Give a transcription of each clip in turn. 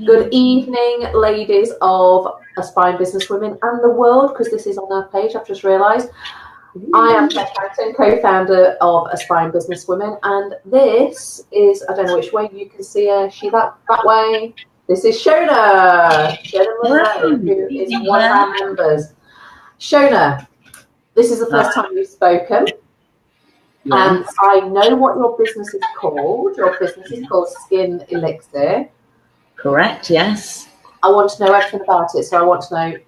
Good evening, ladies of Aspiring Businesswomen and the world, because this is on our page, I've just realised. I am Beth Hampton, co-founder of Aspiring Businesswomen, and this is, I don't know which way you can see her, she that way. This is Shona Munro, who is one of our members. Shona, this is the first time you've spoken, and I know what your business is called. Your business is called Skin Elixir. Correct, yes. I want to know everything about it. So I want to know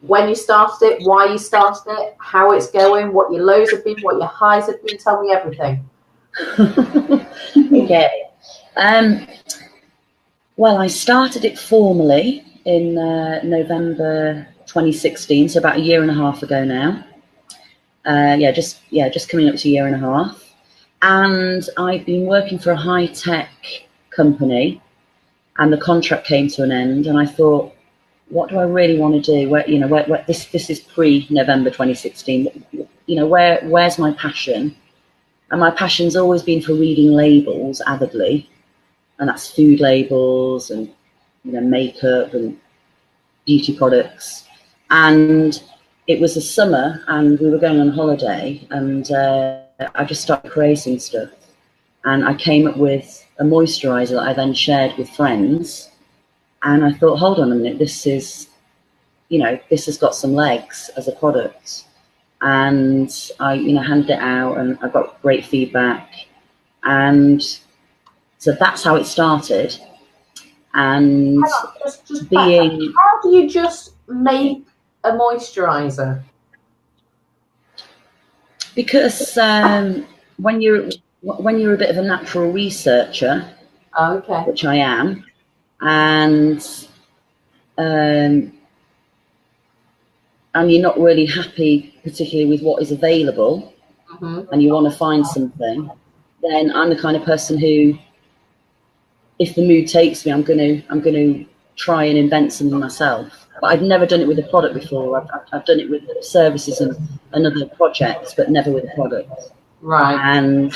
when you started it, why you started it, how it's going, what your lows have been, what your highs have been. Tell me everything. Okay. Well, I started it formally in November 2016, so about a year and a half ago now. Just coming up to a year and a half. And I've been working for a high-tech company, and the contract came to an end, and I thought, what do I really want to do? This is pre-November 2016. Where's my passion? And my passion's always been for reading labels avidly, and that's food labels and makeup and beauty products. And it was the summer, and we were going on holiday, and I just started creating stuff, and I came up with a moisturizer that I then shared with friends, and I thought, hold on a minute, this has got some legs as a product. And I handed it out, and I got great feedback, and so that's how it started. And just how do you just make a moisturizer? Because when you're a bit of a natural researcher, which I am, and you're not really happy particularly with what is available, and you want to find something, then I'm the kind of person who, if the mood takes me, I'm going to try and invent something myself. But I've never done it with a product before. I've done it with services and other projects, but never with a product. Right. And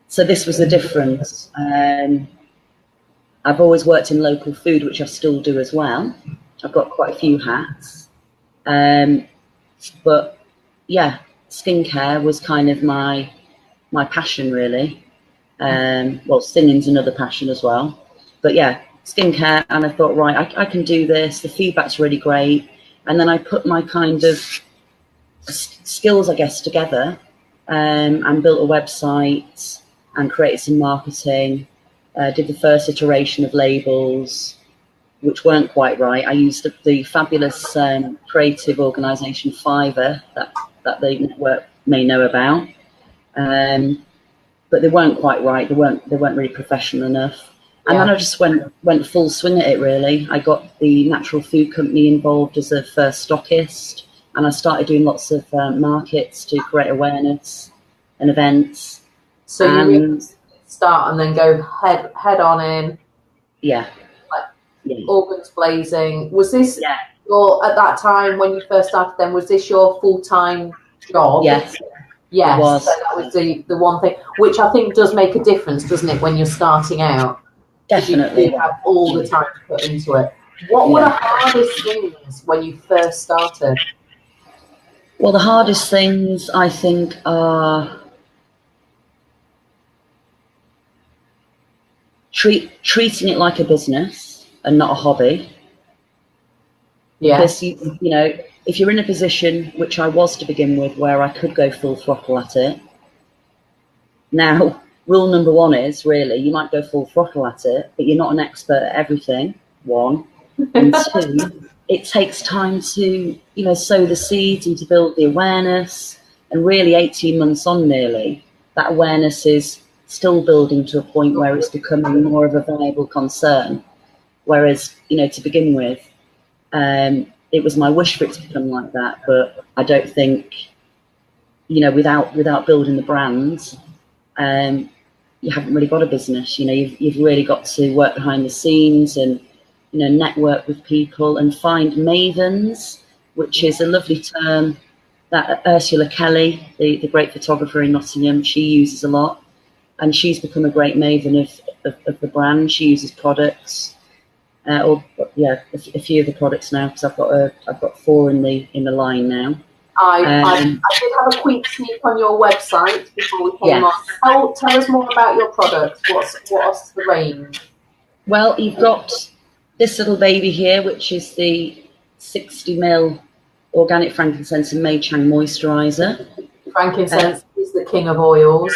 so this was the difference. I've always worked in local food, which I still do as well. I've got quite a few hats. But yeah, skincare was kind of my passion, really. Well, singing's another passion as well. But yeah, skincare, and I thought, right, I can do this. The feedback's really great. And then I put my kind of skills, I guess, together, and built a website and created some marketing. Did the first iteration of labels, which weren't quite right. I used the fabulous creative organisation Fiverr that the network may know about, but they weren't quite right. They weren't really professional enough. And then I just went full swing at it, really. I got the natural food company involved as a first stockist, and I started doing lots of markets to create awareness and events. So you really start and then go head on in. Yeah. Organs blazing. Was this your, at that time when you first started then, was this your full-time job? Yes. Yes. It was. So that was the one thing, which I think does make a difference, doesn't it, when you're starting out? Definitely. You have all the time to put into it. What were the hardest things when you first started? Well, the hardest things, I think, are treating it like a business and not a hobby. Yeah. Because if you're in a position, which I was to begin with, where I could go full throttle at it. Now, rule number one is, really, you might go full throttle at it, but you're not an expert at everything, one. And two, it takes time to, sow the seeds and to build the awareness. And really, 18 months on nearly, that awareness is still building to a point where it's becoming more of a viable concern. Whereas, to begin with, it was my wish for it to become like that. But I don't think, without building the brand, you haven't really got a business. You've really got to work behind the scenes and, network with people and find mavens, which is a lovely term that Ursula Kelly, the great photographer in Nottingham, she uses a lot. And she's become a great maven of the brand. She uses products. or yeah, a few of the products now, because I've got 4 in the line now. I did have a quick sneak on your website before we came Yes. on. Tell us more about your products. What's the range? Well, you've got this little baby here, which is the 60ml organic frankincense and Mei-Chang moisturizer. Frankincense is the king of oils.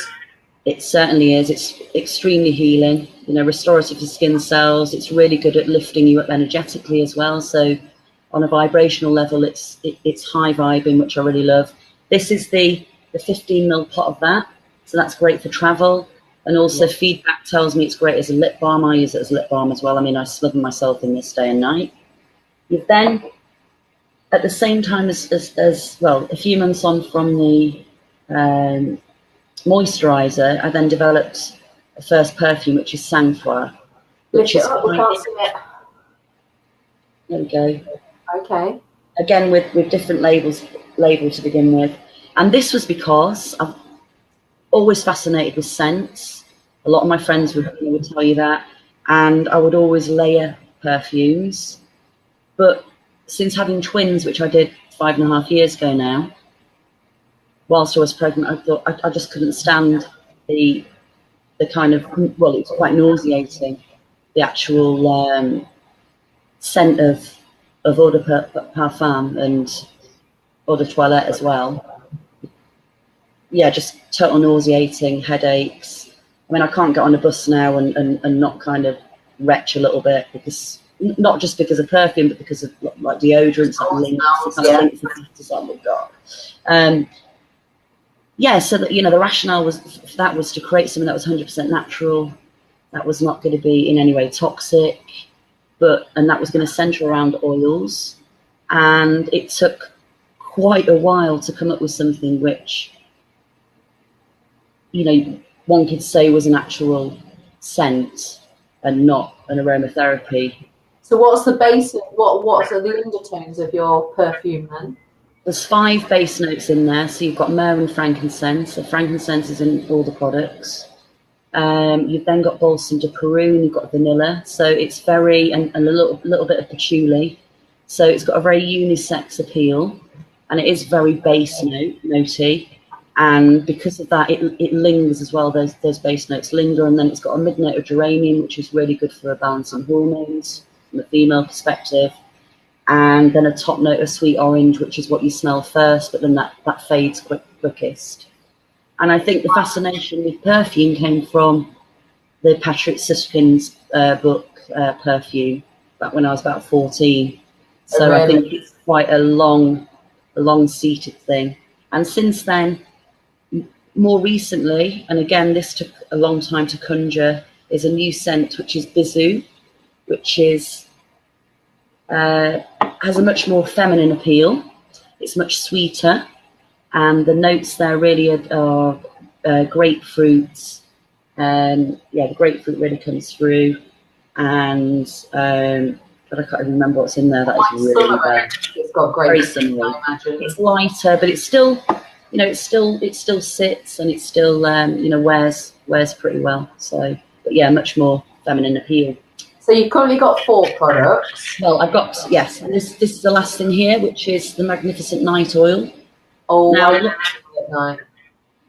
It certainly is. It's extremely healing, restorative to skin cells. It's really good at lifting you up energetically as well. So on a vibrational level, it's high vibing, which I really love. This is the 15ml pot of that. So that's great for travel. And also feedback tells me it's great as a lip balm. I use it as a lip balm as well. I mean, I smother myself in this day and night. You've then, at the same time as well, a few months on from the moisturizer, I then developed a first perfume, which is Sangflower. Lift it up, we can't see it. There we go. Okay. Again, with different label to begin with. And this was because I've always fascinated with scents. A lot of my friends would tell you that. And I would always layer perfumes. But since having twins, which I did 5.5 years ago now, whilst I was pregnant, I thought I just couldn't stand the kind of, well, it was quite nauseating, the actual scent of eau de parfum and eau de toilette as well. Yeah, just total nauseating, headaches. I mean, I can't get on a bus now and not kind of retch a little bit, because not just because of perfume, but because of like deodorants, like links, oh my god. Yeah, so that, the rationale was to create something that was 100% natural, that was not going to be in any way toxic, and that was going to center around oils. And it took quite a while to come up with something which, one could say was an actual scent and not an aromatherapy. So what's the base? What are the undertones of your perfume then? There's 5 base notes in there. So you've got myrrh and frankincense. So frankincense is in all the products. You've then got balsam de Peru, and you've got vanilla. So it's very, and a little bit of patchouli. So it's got a very unisex appeal, and it is very base notey. And because of that, it lingers as well. Those base notes linger, and then it's got a mid-note of geranium, which is really good for balancing hormones from a female perspective. And then a top note of sweet orange, which is what you smell first, but then that fades quickest. And I think the fascination with perfume came from the Patrick Süskind's book, Perfume, back when I was about 14. So I think it's quite a long-seated thing. And since then, more recently, and again, this took a long time to conjure, is a new scent, which is Bisou, which is has a much more feminine appeal. It's much sweeter, and the notes there really are grapefruits. The grapefruit really comes through, and but I can't even remember what's in there. That is really bad. It's got very similar. It's lighter, but it's still, it still sits, and it still wears pretty well. So, but yeah, much more feminine appeal. So you've currently got 4 products. Well, I've got, yes, this is the last thing here, which is the Magnificent Night Oil. Oh, now, night.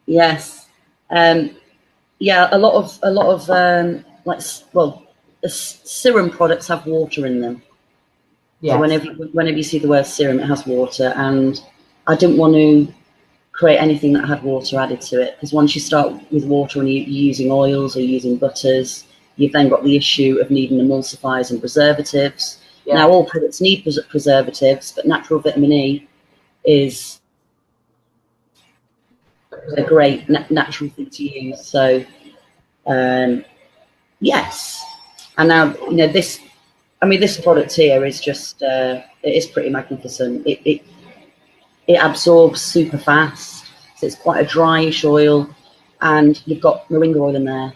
Yes. Yeah, a lot of the serum products have water in them. Yes. So whenever you see the word serum, it has water, and I didn't want to create anything that had water added to it, because once you start with water and you're using oils or using butters, you've then got the issue of needing emulsifiers and preservatives. Yeah. Now, all products need preservatives, but natural vitamin E is a great natural thing to use. So, yes. And now, this product here is just, it is pretty magnificent. It absorbs super fast. So it's quite a dryish oil, and you've got moringa oil in there,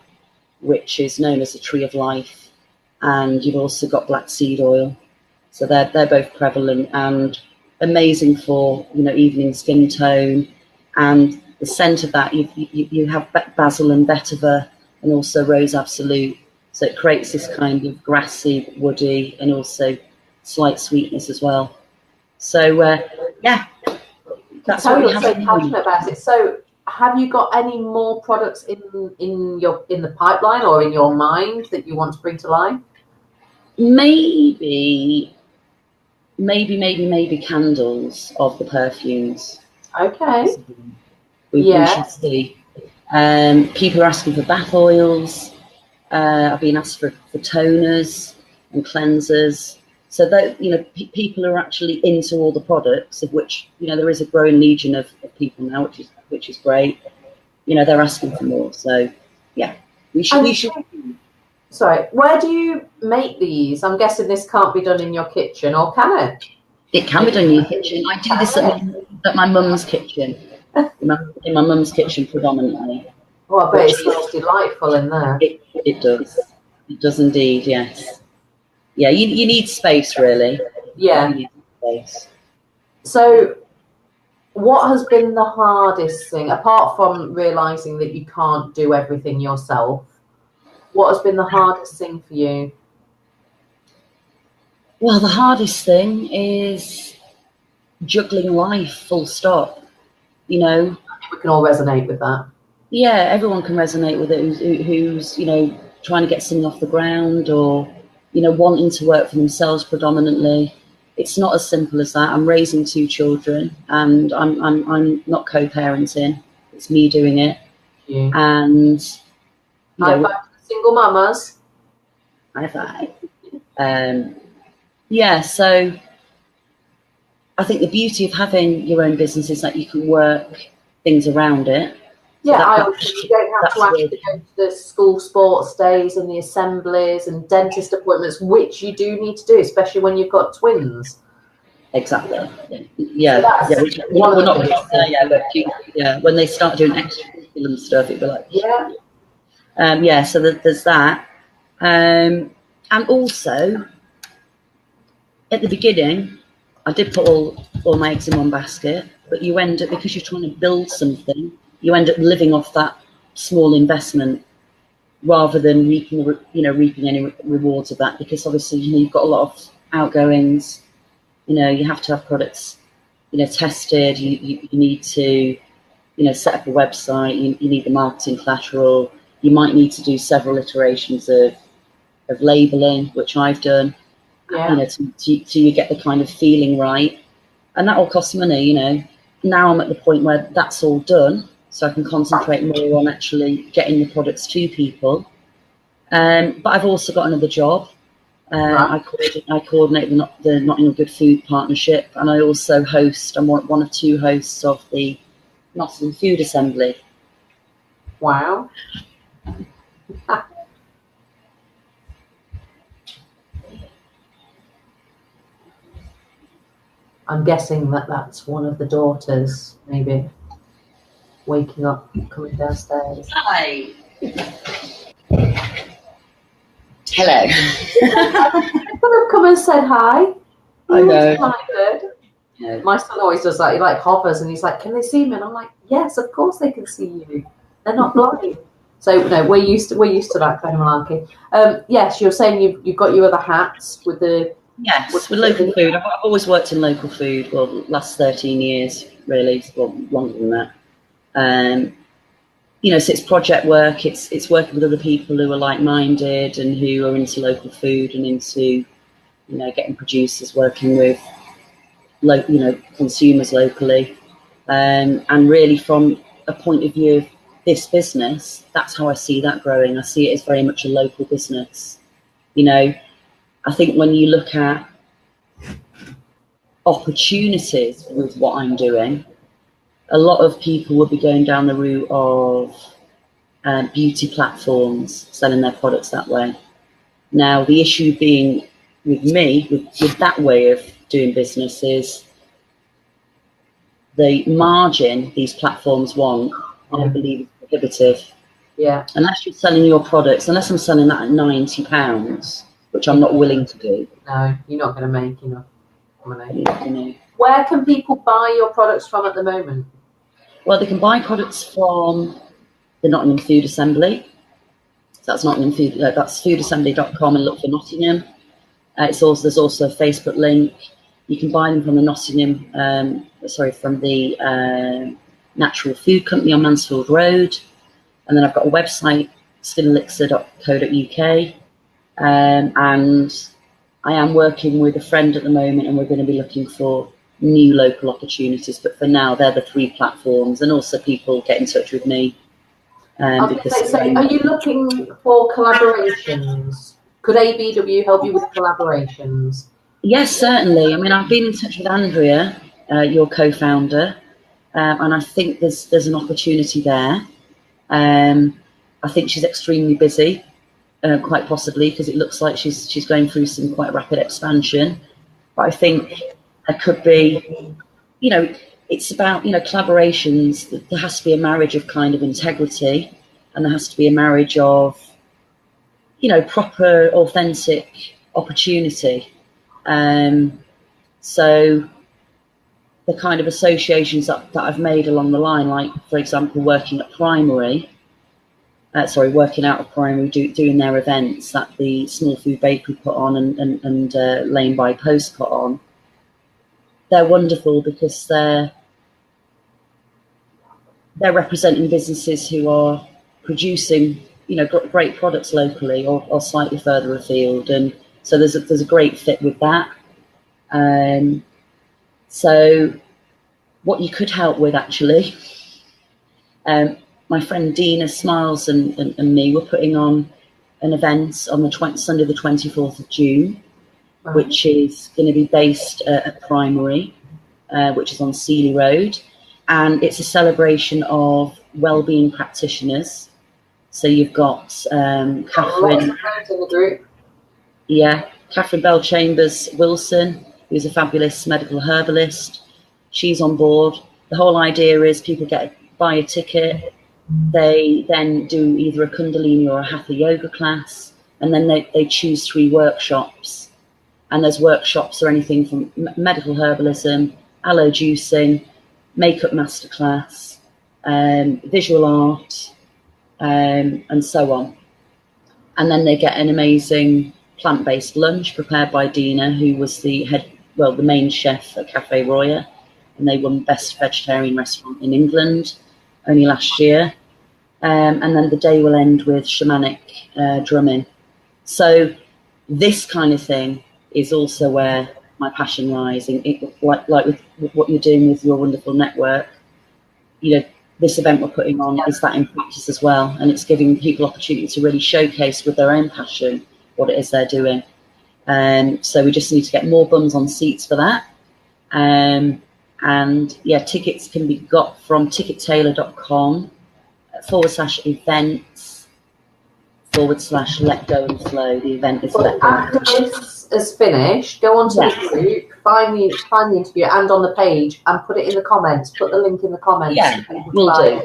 which is known as the tree of life, and you've also got black seed oil. So they're both prevalent and amazing for evening skin tone. And the scent of that, you have basil and vetiver, and also rose absolute, So it creates this kind of grassy, woody, and also slight sweetness as well. So yeah, that's what we have. So passionate about it. So have you got any more products in the pipeline or in your mind that you want to bring to life? Maybe candles of the perfumes. Okay. We should see. People are asking for bath oils. I've been asked for toners and cleansers. So that, people are actually into all the products, of which, there is a growing legion of people now, which is great. They're asking for more. So yeah, we should. Sorry, where do you make these? I'm guessing this can't be done in your kitchen, or can it? It can be done in your kitchen. I do this at my mum's kitchen. In my mum's kitchen predominantly. Well, I bet it smells delightful in there. It does. It does indeed, yes. Yeah, you need space, really. Yeah. You need space. So what has been the hardest thing, apart from realising that you can't do everything yourself? What has been the hardest thing for you? Well, the hardest thing is juggling life, full stop. We can all resonate with that. Yeah, everyone can resonate with it who's trying to get something off the ground, or wanting to work for themselves predominantly. It's not as simple as that. I'm raising 2 children, and I'm not co-parenting. It's me doing it. Yeah. And high five to single mamas. High five. Yeah, so I think the beauty of having your own business is that you can work things around it. Yeah, you don't have to actually go to the school sports days and the assemblies and dentist appointments, which you do need to do, especially when you've got twins. Exactly. Yeah. So we're not but when they start doing extracurricular stuff, it'd be like, yeah. So there's that, and also at the beginning, I did put all my eggs in one basket, but you end up, because you're trying to build something, you end up living off that small investment rather than reaping any rewards of that, because obviously you've got a lot of outgoings. You have to have products tested. You need to set up a website. You need the marketing collateral. You might need to do several iterations of labeling, which I've done. Till you get the kind of feeling right, and that all costs money. Now I'm at the point where that's all done, so I can concentrate more on actually getting the products to people. But I've also got another job. I coordinate the Nottingham Good Food Partnership, and I also host. I'm one of 2 hosts of the Nottingham Food Assembly. Wow. I'm guessing that's one of the daughters, maybe, waking up, coming downstairs. Hi. Hello. I could have come and said hi. I know. Yeah. My son always does that. He hovers and he's like, "Can they see me?" And I'm like, "Yes, of course they can see you. They're not blind." So no, we're used to that kind of malarkey. Yes, you're saying you've got your other hats with the. Yes, with local food. I've always worked in local food. Well, last 13 years, really. Well, longer than that. So it's project work. It's working with other people who are like-minded and who are into local food and into, getting producers, working with, consumers locally. And really, from a point of view of this business, that's how I see that growing. I see it as very much a local business. I think when you look at opportunities with what I'm doing, a lot of people will be going down the route of beauty platforms, selling their products that way. Now, the issue being with me, with that way of doing business, is the margin these platforms want, I believe, is prohibitive. Yeah. Unless you're selling your products, unless I'm selling that at £90, which I'm not willing to do. No, you're not going to make enough money. Where can people buy your products from at the moment? Well, they can buy products from the Nottingham Food Assembly. So That's Nottingham Food. That's foodassembly.com, and look for Nottingham. There's also a Facebook link. You can buy them from the from the Natural Food Company on Mansfield Road. And then I've got a website, skinelixir.co.uk. And I am working with a friend at the moment, and we're going to be looking for new local opportunities. But for now, they're the 3 platforms, and also people get in touch with me. Are you looking for collaborations? Could ABW help you with collaborations? Yes, certainly. I mean, I've been in touch with Andrea, your co-founder, and I think there's an opportunity there. I think she's extremely busy, quite possibly, because it looks like she's going through some quite rapid expansion. But I think there could be, it's about, collaborations. There has to be a marriage of kind of integrity, and there has to be a marriage of, proper, authentic opportunity. So the kind of associations that I've made along the line, like, for example, working out of primary, doing their events that the Small Food Bakery put on and Lane by Post put on, they're wonderful because they're representing businesses who are producing, great products locally or slightly further afield, and so there's a great fit with that. So what you could help with, actually, my friend Dina Smiles and me were putting on an event on the Sunday the 24th of June, right, which is going to be based at Primary, which is on Seeley Road, and it's a celebration of wellbeing practitioners. So you've got Catherine, in the group. Yeah, Catherine Bell Chambers Wilson, who's a fabulous medical herbalist. She's on board. The whole idea is people buy a ticket. They then do either a Kundalini or a Hatha yoga class, and then they choose 3 workshops. And those workshops are anything from medical herbalism, aloe juicing, makeup masterclass, visual art, and so on. And then they get an amazing plant-based lunch prepared by Dina, who was the main chef at Cafe Roya, and they won Best Vegetarian Restaurant in England only last year. And then the day will end with shamanic drumming. So this kind of thing is also where my passion lies. Like with what you're doing with your wonderful network, this event we're putting on is that in practice as well, and it's giving people opportunity to really showcase with their own passion what it is they're doing. So we just need to get more bums on seats for that. And tickets can be got from tickettailor.com/events/let go and flow. The event is let go. After this is finished, go onto the group, find the interview and on the page, and put it in the comments. Put the link in the comments. Yeah, we'll do.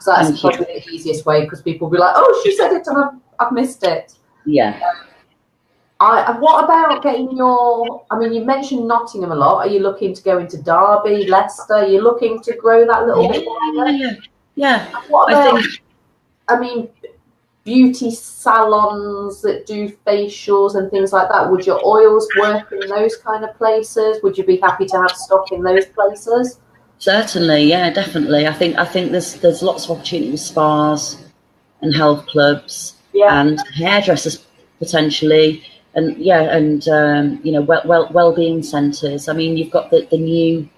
So that's probably the easiest way, because people will be like, "Oh, she said it and I've missed it." Yeah. What about getting you mentioned Nottingham a lot. Are you looking to go into Derby, Leicester? Are you looking to grow that little bit more? Yeah. What about, beauty salons that do facials and things like that? Would your oils work in those kind of places? Would you be happy to have stock in those places? Certainly, yeah, definitely. I think there's lots of opportunity with spas and health clubs and hairdressers potentially, and well-being centres. I mean, you've got the new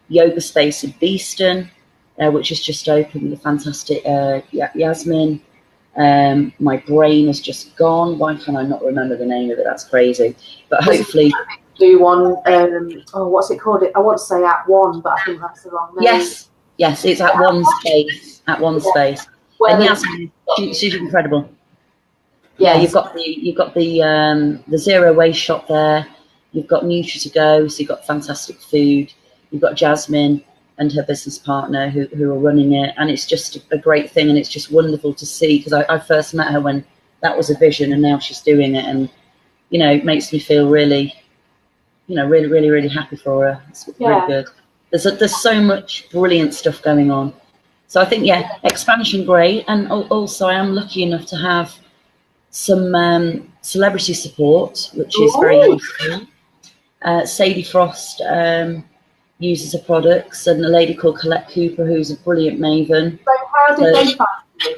yoga space in Beeston, which has just opened, the fantastic Yasmin. My brain has just gone. Why can I not remember the name of it? That's crazy. But hopefully do one. What's it called? I want to say At One, but I think that's the wrong name. Yes, it's At One Space. At One Space. And Yasmin, she's incredible. Yeah, you've got the zero waste shop there. You've got Nutri to Go, so you've got fantastic food. You've got Jasmine and her business partner who are running it, and it's just a great thing, and it's just wonderful to see, because I first met her when that was a vision, and now she's doing it, and it makes me feel really, really happy for her. It's really good. There's so much brilliant stuff going on, So I think, yeah, expansion, great. And also I am lucky enough to have some celebrity support, which is very useful. Sadie Frost uses the products, and a lady called Colette Cooper, who's a brilliant maven. So how did they find you?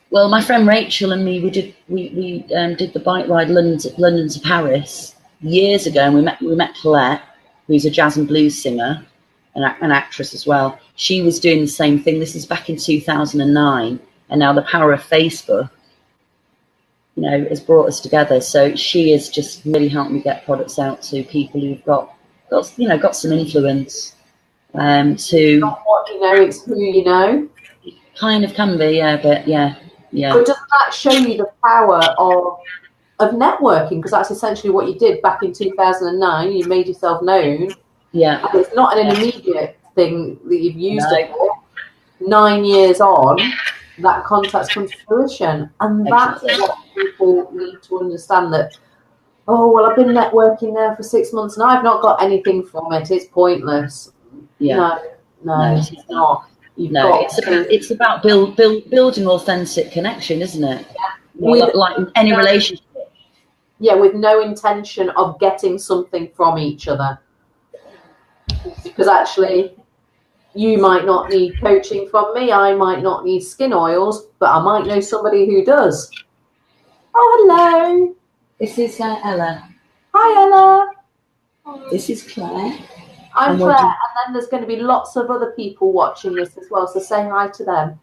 Well, my friend Rachel and me, we did the bike ride London to Paris years ago, and we met Colette, who's a jazz and blues singer, an actress as well. She was doing the same thing. This is back in 2009, and now the power of Facebook, has brought us together. So she has just really helped me get products out to people who've got some influence. To not what you know, it's who you know. Kind of can be, yeah, but yeah. But doesn't that show you the power of networking? Because that's essentially what you did back in 2009. You made yourself known. Yeah. And it's not an immediate thing that you've used it for. 9 years on, that contact's come to fruition. And that's what people need to understand, that, oh, well, I've been networking there for 6 months and I've not got anything from it. It's pointless. Yeah. No, it's not. It's about building authentic connection, isn't it? Yeah. Like any relationship. Yeah, with no intention of getting something from each other. Because actually, you might not need coaching from me. I might not need skin oils, but I might know somebody who does. Oh, hello. This is Ella. Hi, Ella. This is Claire. I'm Claire, and then there's going to be lots of other people watching this as well, so say hi to them.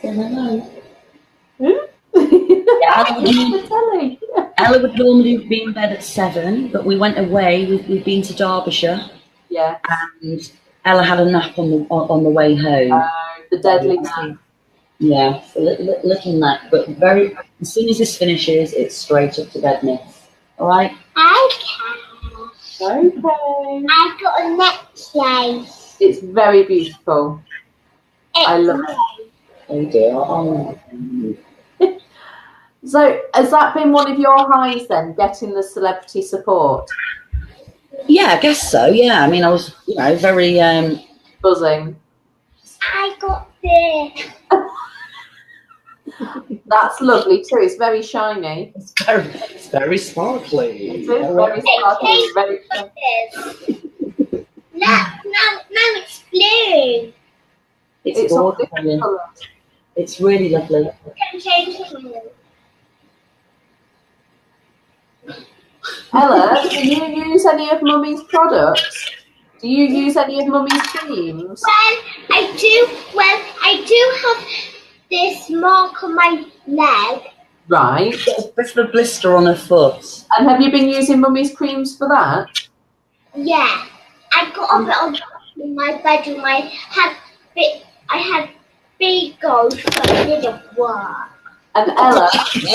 Say hello. Ella would normally be in bed at 7, but we went away. We've been to Derbyshire. Yeah. And Ella had a nap on the way home. The deadly nap. Yeah, a little nap, but as soon as this finishes, it's straight up to bed, Miss. All right? Okay. I've got a necklace. It's very beautiful. I love it. Oh dear. So, has that been one of your highs then, getting the celebrity support? Yeah, I guess so. Yeah, I mean, I was, very buzzing. I got this. That's lovely too. It's very shiny. It's very sparkly. It is very sparkly. Very shiny. Now it's blue. It's gorgeous. It's really lovely. Ella, do you use any of Mummy's products? Do you use any of Mummy's creams? I do have this mark on my leg. Right. It's the blister on her foot. And have you been using Mummy's creams for that? Yeah. I got a bit in my bedroom. I had big goals, but it didn't work. And Ella, she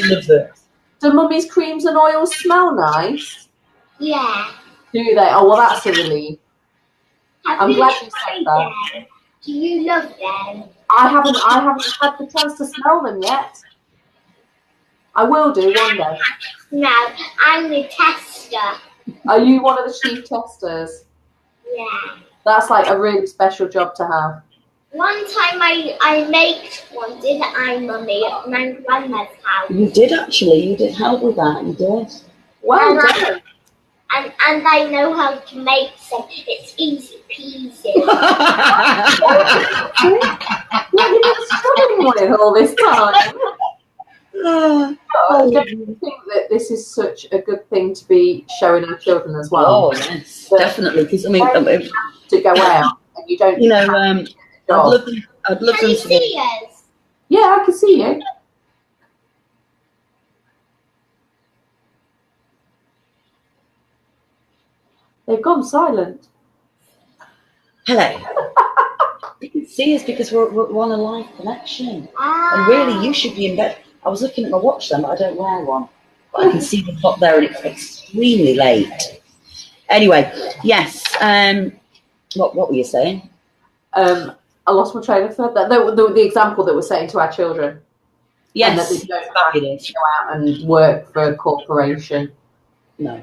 loves it. Do Mummy's creams and oils smell nice? Yeah. Do they? Oh, well, that's a relief. I'm glad you said that. Them? Do you love them? I haven't had the chance to smell them yet. I will do one day. No, I'm the tester. Are you one of the chief testers? Yeah. That's like a really special job to have. One time I made one, didn't I, Mummy, at my grandma's house? You did actually. You did help with that. You did. Well done. And I know how to make some. It's easy peasy. What have you been struggling with all this time? I think that this is such a good thing to be showing our children as well. Oh yes, definitely. Because I mean, to go out and you don't. I'd love Can them you to. see us? Yeah, I can see you. They've gone silent. Hello. You can see us because we're on a live connection. Ah. And really, you should be in bed. I was looking at my watch then, but I don't wear one. But I can see the clock there, and it's extremely late. Anyway, yes. What were you saying? I lost my train of thought. The example that we're saying to our children. Yes. And that they don't have to go out and work for a corporation. No.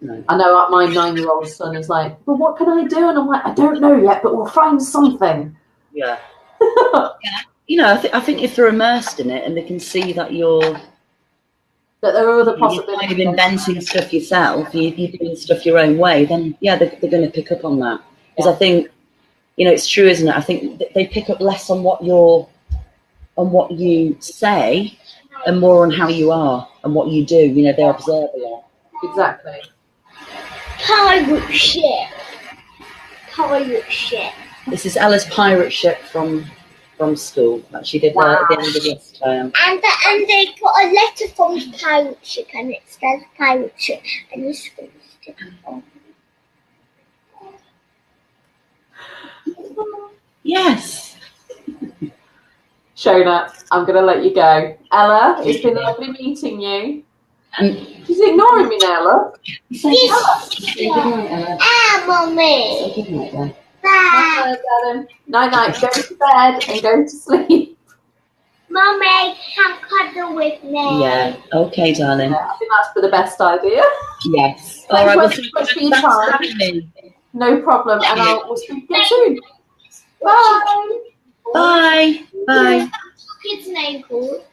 No. I know my 9-year-old son is like, but what can I do? And I'm like, I don't know yet, but we'll find something. Yeah. You know, I think if they're immersed in it and they can see that you're there are other kind possibilities. of inventing stuff yourself, you're doing stuff your own way, then yeah, they're going to pick up on that. Because I think, you know, it's true, isn't it? I think they pick up less on what you say and more on how you are and what you do. You know, they observe a lot. Exactly. Pirate ship. Pirate ship. This is Ella's pirate ship from school that she did at the end of this term. And they got a letter from the pirate ship, and it says pirate ship, and this was Yes. Shona, I'm going to let you go. Ella, it's been lovely meeting you. And She's ignoring me now, look. say good night, Ella. Mommy. Say good night, then. Bye. Night, night. Go to bed and go to sleep. Mommy, come cuddle with me. Yeah. Okay, darling. Yeah, I think that's the best idea. Yes. Thanks All right. very Well, much for your thanks for time. having me. No problem, and we'll speak again soon. Bye. Bye. Bye. What's your kid's name called?